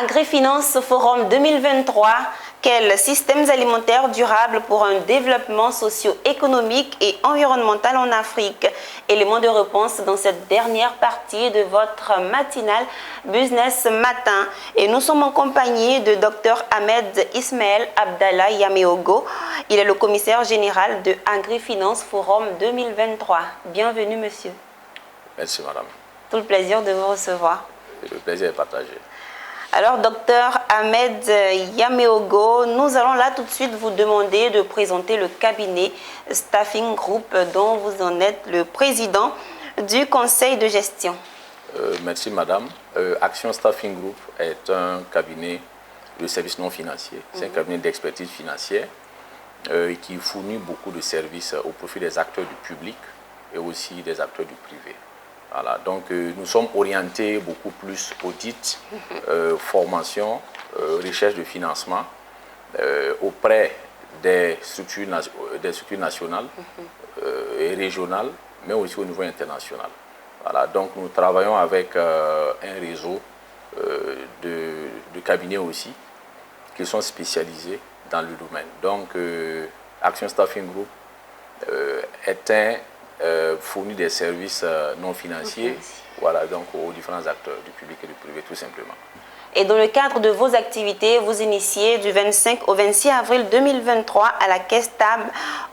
AgriFinance Forum 2023, quels systèmes alimentaires durables pour un développement socio-économique et environnemental en Afrique? Élément de réponse dans cette dernière partie de votre matinale Business Matin. Et nous sommes en compagnie de Dr Ahmed Ismaël Abdallah Yameogo. Il est le commissaire général de AgriFinance Forum 2023. Bienvenue, monsieur. Merci, madame. Tout le plaisir de vous recevoir. Le plaisir est partagé. Alors, docteur Ahmed Yameogo, nous allons là tout de suite vous demander de présenter le cabinet Staffing Group dont vous en êtes le président du conseil de gestion. Merci, madame. Action Staffing Group est un cabinet de services non financiers. C'est un cabinet d'expertise financière qui fournit beaucoup de services au profit des acteurs du public et aussi des acteurs du privé. Voilà, donc nous sommes orientés beaucoup plus audit, formation, recherche de financement auprès des structures nationales et régionales, mais aussi au niveau international. Voilà, donc nous travaillons avec un réseau de cabinets aussi qui sont spécialisés dans le domaine. Donc Action Staffing Group est un fournit des services non financiers, voilà, donc aux différents acteurs du public et du privé, tout simplement. Et dans le cadre de vos activités, vous initiez du 25 au 26 avril 2023 à la Caisse Table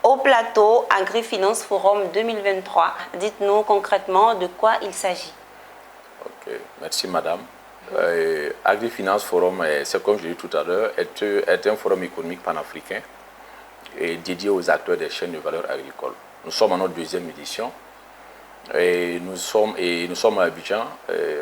au plateau AgriFinance Forum 2023. Dites-nous concrètement de quoi il s'agit. Ok, merci madame. AgriFinance Forum, c'est comme je l'ai dit tout à l'heure, est un forum économique panafricain et dédié aux acteurs des chaînes de valeur agricole. Nous sommes en notre deuxième édition et nous sommes à Abidjan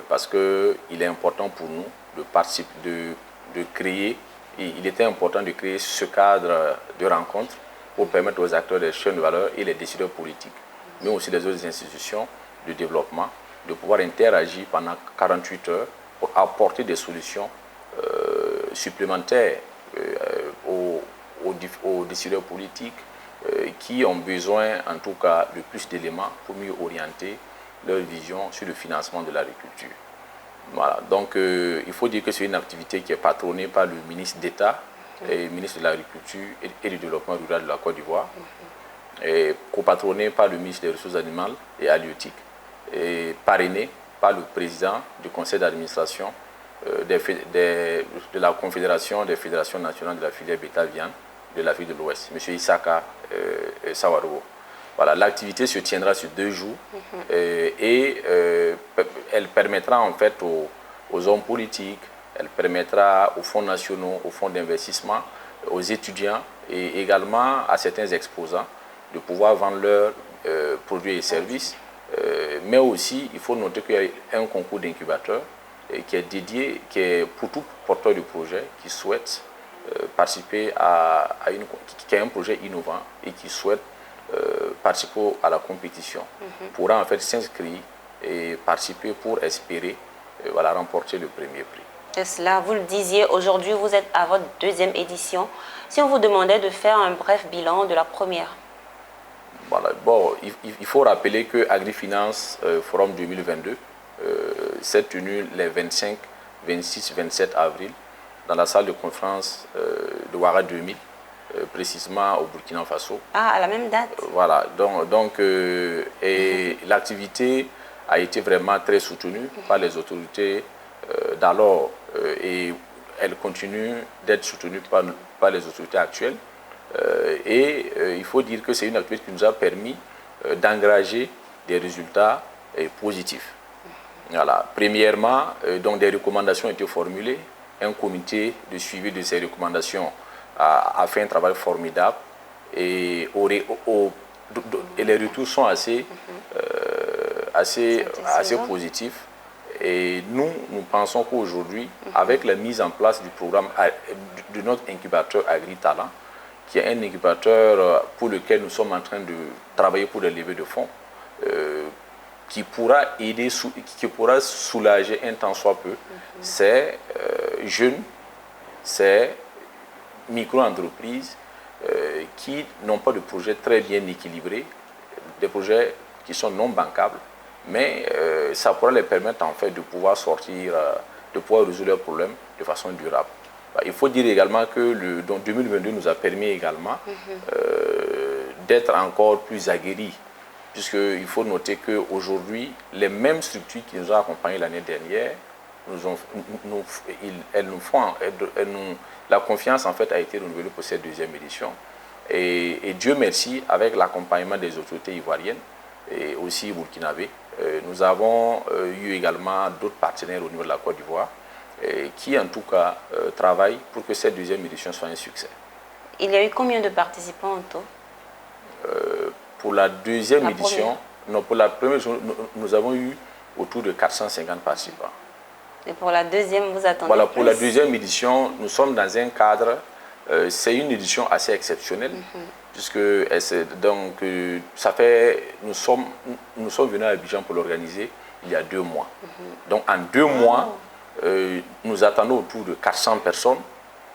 parce qu'il est important pour nous de créer, il était important de créer ce cadre de rencontre pour permettre aux acteurs des chaînes de valeur et les décideurs politiques, mais aussi les autres institutions de développement, de pouvoir interagir pendant 48 heures pour apporter des solutions supplémentaires aux décideurs politiques qui ont besoin, en tout cas, de plus d'éléments pour mieux orienter leur vision sur le financement de l'agriculture. Voilà. Donc, il faut dire que c'est une activité qui est patronnée par le ministre d'État et ministre de l'Agriculture et du Développement rural de la Côte d'Ivoire, et copatronné par le ministre des Ressources animales et halieutiques, et parrainé par le président du conseil d'administration de la Confédération des fédérations nationales de la filière bétail-viande de l'Afrique de l'Ouest, M. Isaka Sawarogo. Voilà, l'activité se tiendra sur 2 jours et elle permettra en fait aux hommes politiques, elle permettra aux fonds nationaux, aux fonds d'investissement, aux étudiants et également à certains exposants de pouvoir vendre leurs produits et services. Mais aussi, il faut noter qu'il y a un concours d'incubateurs qui est dédié, qui est pour tout porteur de projet qui souhaite participer qui a un projet innovant et qui souhaite participer à la compétition, pourra en fait s'inscrire et participer pour espérer voilà, remporter le premier prix. C'est cela, vous le disiez, aujourd'hui vous êtes à votre deuxième édition. Si on vous demandait de faire un bref bilan de la première. Voilà, bon, il faut rappeler que AgriFinance Forum 2022 s'est tenu les 25, 26, 27 avril dans la salle de conférence de Ouara 2000, précisément au Burkina Faso. Ah, à la même date. Voilà, donc l'activité a été vraiment très soutenue par les autorités d'alors et elle continue d'être soutenue par les autorités actuelles. Il faut dire que c'est une activité qui nous a permis d'engager des résultats positifs. Voilà. Premièrement, donc des recommandations ont été formulées. Un comité de suivi de ces recommandations a fait un travail formidable et les retours sont assez positifs. Et nous pensons qu'aujourd'hui, avec la mise en place du programme de notre incubateur AgriTalent, qui est un incubateur pour lequel nous sommes en train de travailler pour des levées de fonds, qui pourra aider, qui pourra soulager un tant soit peu ces jeunes, ces micro-entreprises qui n'ont pas de projets très bien équilibrés, des projets qui sont non bancables, mais ça pourra les permettre en fait de pouvoir sortir de pouvoir résoudre leurs problèmes de façon durable. Il faut dire également que donc 2022 nous a permis également d'être encore plus aguerris, puisqu'il faut noter qu'aujourd'hui, les mêmes structures qui nous ont accompagnés l'année dernière, la confiance en fait a été renouvelée pour cette deuxième édition. Et Dieu merci, avec l'accompagnement des autorités ivoiriennes et aussi burkinabé, nous avons eu également d'autres partenaires au niveau de la Côte d'Ivoire qui en tout cas travaillent pour que cette deuxième édition soit un succès. Il y a eu combien de participants en tout? Pour la deuxième édition, non, pour la première édition, nous avons eu autour de 450 participants. Et pour la deuxième, vous attendez Voilà, plus? pour la deuxième édition, nous sommes dans un cadre, c'est une édition assez exceptionnelle, puisque donc, nous sommes venus à Abidjan pour l'organiser il y a 2 mois. Donc en 2 mois, nous attendons autour de 400 personnes.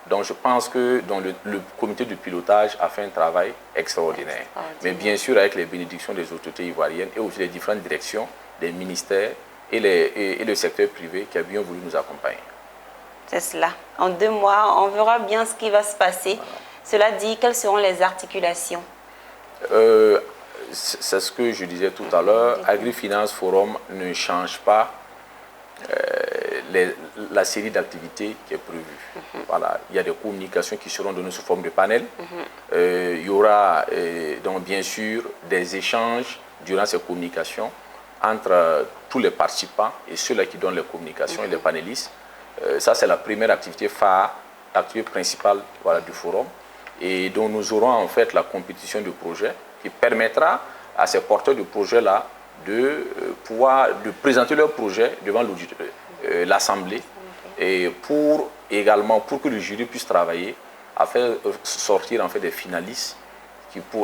Donc je pense que le comité de pilotage a fait un travail extraordinaire. Mais bien sûr avec les bénédictions des autorités ivoiriennes et aussi les différentes directions des ministères et le secteur privé qui a bien voulu nous accompagner. C'est cela. En 2 mois, on verra bien ce qui va se passer. Voilà. Cela dit, quelles seront les articulations? C'est ce que je disais tout à l'heure. Agri-Finance Forum ne change pas la série d'activités qui est prévue. Voilà. Il y a des communications qui seront données sous forme de panel. Il y aura donc bien sûr des échanges durant ces communications entre tous les participants et ceux-là qui donnent les communications et les panélistes. Ça, c'est la première activité phare, l'activité principale voilà, du forum. Et donc, nous aurons en fait la compétition de projets qui permettra à ces porteurs de projets-là de présenter leurs projets devant l'Assemblée et pour que le jury puisse travailler à faire sortir en fait des finalistes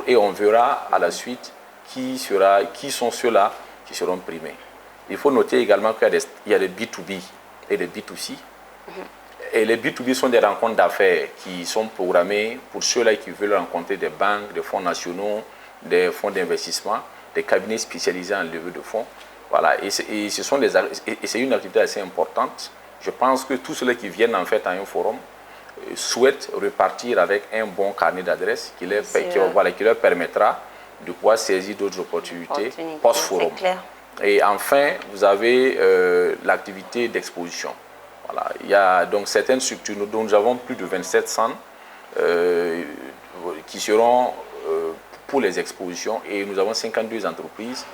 et on verra à la suite qui sont ceux-là qui seront primés. Il faut noter également qu'il y a des B2B et des B2C. Et les B2B sont des rencontres d'affaires qui sont programmées pour ceux-là qui veulent rencontrer des banques, des fonds nationaux, des fonds d'investissement, des cabinets spécialisés en levée de fonds. Voilà. Et c'est une activité assez importante. Je pense que tous ceux qui viennent en fait à un forum souhaitent repartir avec un bon carnet d'adresses qui leur permettra de pouvoir saisir d'autres opportunités post-forum. Et enfin, vous avez l'activité d'exposition. Voilà. Il y a donc certaines structures dont nous avons plus de 27 stands qui seront pour les expositions et nous avons 52 entreprises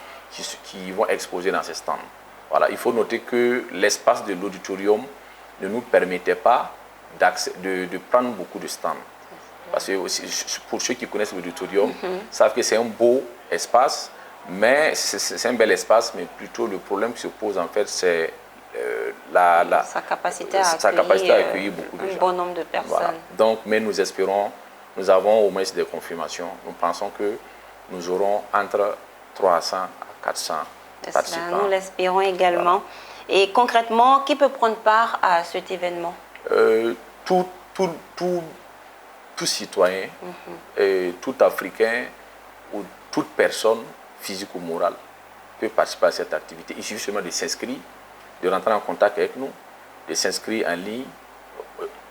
qui vont exposer dans ces stands. Voilà. Il faut noter que l'espace de l'auditorium ne nous permettait pas de prendre beaucoup de stands. Parce que pour ceux qui connaissent l'auditorium, savent que c'est un beau espace, mais c'est un bel espace, mais plutôt le problème qui se pose en fait, c'est sa capacité à accueillir beaucoup de gens. Un bon nombre de personnes. Voilà. Donc, mais nous espérons, nous avons au moins des confirmations. Nous pensons que nous aurons entre 300 à 400 participants. Nous l'espérons également. Voilà. Et concrètement, qui peut prendre part à cet événement? Tout citoyen, tout Africain ou toute personne physique ou morale peut participer à cette activité. Il suffit seulement de s'inscrire, de rentrer en contact avec nous, de s'inscrire en ligne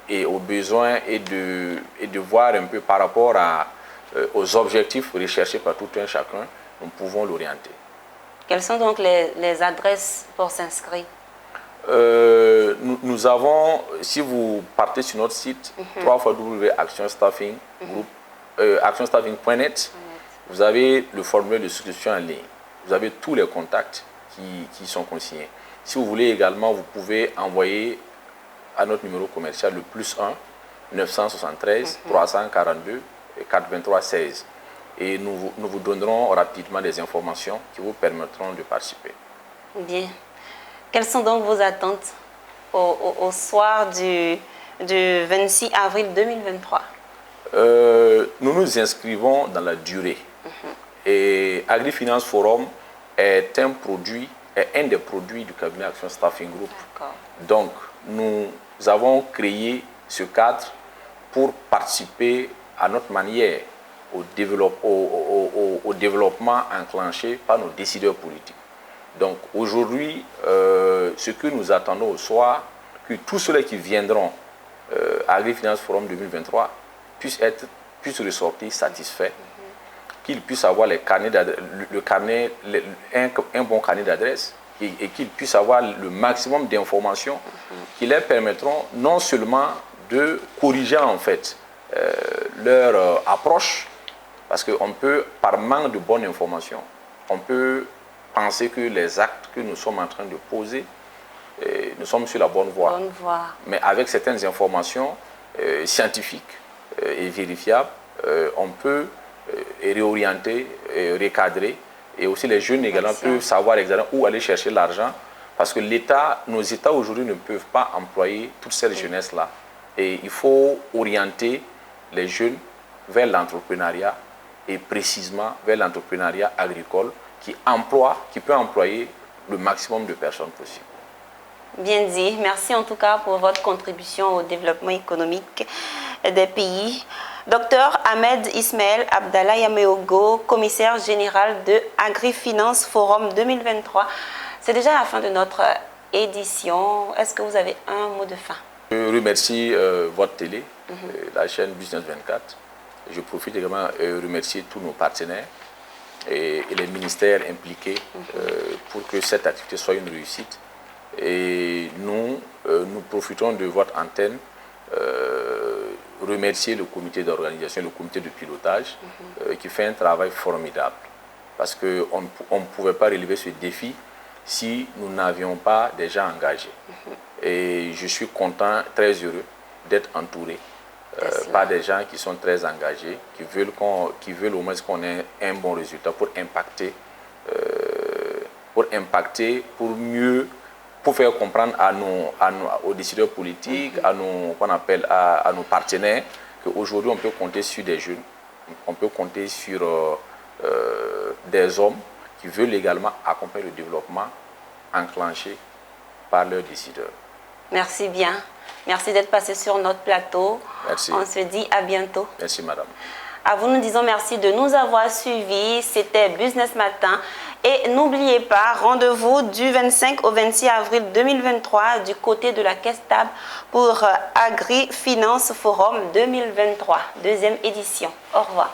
et aux besoins et de voir un peu par rapport aux objectifs recherchés par tout un chacun, nous pouvons l'orienter. Quelles sont donc les adresses pour s'inscrire? Nous avons, si vous partez sur notre site, www.actionstaffing.net, vous avez le formulaire de souscription en ligne. Vous avez tous les contacts qui sont consignés. Si vous voulez également, vous pouvez envoyer à notre numéro commercial le +1 973 342 423 16. Et nous vous donnerons rapidement des informations qui vous permettront de participer. Bien. Quelles sont donc vos attentes au soir du 26 avril 2023? Nous nous inscrivons dans la durée. Et Agri-Finance Forum est un des produits du cabinet Action Staffing Group. Donc, nous avons créé ce cadre pour participer à notre manière au développement enclenché par nos décideurs politiques. Donc aujourd'hui, ce que nous attendons au soir, que tous ceux qui viendront à AgriFinance Forum 2023 puissent ressortir satisfaits, qu'ils puissent avoir un bon carnet d'adresse et qu'ils puissent avoir le maximum d'informations qui leur permettront non seulement de corriger en fait leur approche, parce qu'on peut, par manque de bonnes informations, on peut penser que les actes que nous sommes en train de poser, nous sommes sur la bonne voie. Mais avec certaines informations scientifiques et vérifiables, on peut réorienter, recadrer, et aussi les jeunes également peuvent savoir exactement où aller chercher l'argent, parce que nos États aujourd'hui ne peuvent pas employer toute cette jeunesse-là. Et il faut orienter les jeunes vers l'entrepreneuriat, et précisément vers l'entrepreneuriat agricole qui peut employer le maximum de personnes possible. Bien dit. Merci en tout cas pour votre contribution au développement économique des pays. Docteur Ahmed Ismaël Abdallah Yameogo, commissaire général de AgriFinance Forum 2023. C'est déjà la fin de notre édition. Est-ce que vous avez un mot de fin? Je remercie votre télé, la chaîne Business 24. Je profite également de remercier tous nos partenaires et les ministères impliqués pour que cette activité soit une réussite. Et nous profitons de votre antenne, remercier le comité d'organisation, le comité de pilotage qui fait un travail formidable. Parce qu'on ne pouvait pas relever ce défi si nous n'avions pas des gens engagés. Et je suis content, très heureux d'être entouré par des gens qui sont très engagés, qui veulent au moins qu'on ait un bon résultat pour impacter, pour faire comprendre aux décideurs politiques, à nos partenaires, qu'aujourd'hui on peut compter sur des jeunes, on peut compter sur des hommes qui veulent également accompagner le développement enclenché par leurs décideurs. Merci bien. Merci d'être passé sur notre plateau. Merci. On se dit à bientôt. Merci, madame. À vous, nous disons merci de nous avoir suivis. C'était Business Matin. Et n'oubliez pas, rendez-vous du 25 au 26 avril 2023 du côté de la Caisse Stable pour AgriFinance Forum 2023, deuxième édition. Au revoir.